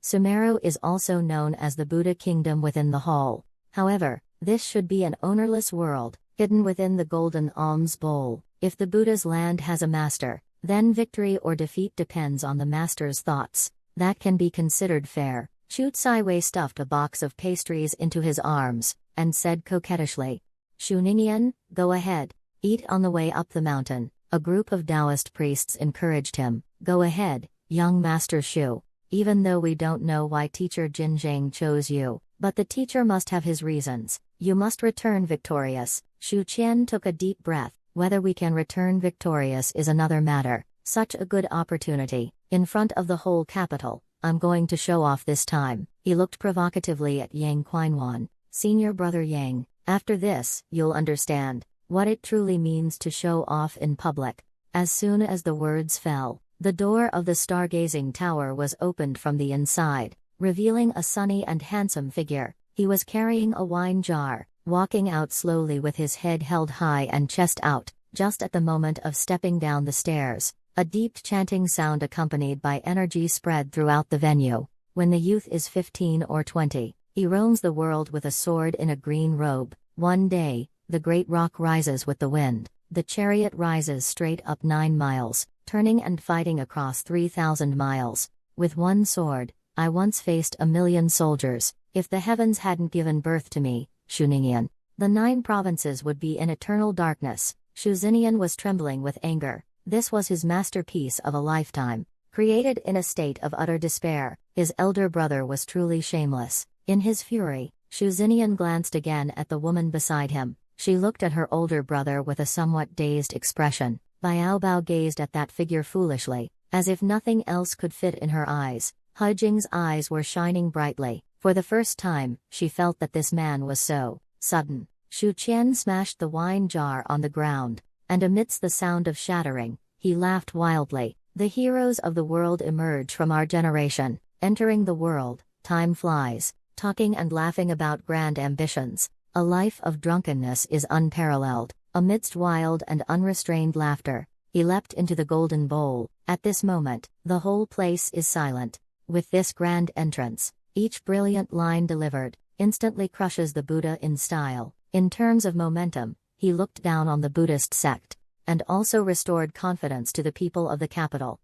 Sumeru is also known as the Buddha kingdom within the hall. However, this should be an ownerless world, hidden within the golden alms bowl. If the Buddha's land has a master, then victory or defeat depends on the master's thoughts. That can be considered fair. Shu Tsaiwei stuffed a box of pastries into his arms, and said coquettishly, Shu Ningyan, go ahead. Eat on the way up the mountain. A group of Taoist priests encouraged him. Go ahead, young Master Shu. Even though we don't know why teacher Jinzhang chose you, but the teacher must have his reasons. You must return victorious. Shu Qian took a deep breath. Whether we can return victorious is another matter. Such a good opportunity. In front of the whole capital. I'm going to show off this time. He looked provocatively at Yang Qianwan. Senior brother Yang, after this, you'll understand what it truly means to show off in public. As soon as the words fell, the door of the stargazing tower was opened from the inside, revealing a sunny and handsome figure. He was carrying a wine jar, walking out slowly with his head held high and chest out. Just at the moment of stepping down the stairs, a deep chanting sound accompanied by energy spread throughout the venue. When the youth is 15 or 20, he roams the world with a sword in a green robe. One day, the great rock rises with the wind. The chariot rises straight up 9 miles, turning and fighting across 3,000 miles. With one sword, I once faced 1,000,000 soldiers. If the heavens hadn't given birth to me, Shu Ningyan, the 9 provinces would be in eternal darkness. Shu Xinian was trembling with anger. This was his masterpiece of a lifetime. Created in a state of utter despair, his elder brother was truly shameless. In his fury, Shu Xinian glanced again at the woman beside him. She looked at her older brother with a somewhat dazed expression. Biao Bao gazed at that figure foolishly, as if nothing else could fit in her eyes. He Jing's eyes were shining brightly. For the first time, she felt that this man was so sudden. Shu Qian smashed the wine jar on the ground, and amidst the sound of shattering, he laughed wildly. The heroes of the world emerge from our generation, entering the world. Time flies, talking and laughing about grand ambitions. A life of drunkenness is unparalleled. Amidst wild and unrestrained laughter, he leapt into the golden bowl. At this moment, the whole place is silent. With this grand entrance, each brilliant line delivered instantly crushes the Buddha in style. In terms of momentum, he looked down on the Buddhist sect, and also restored confidence to the people of the capital.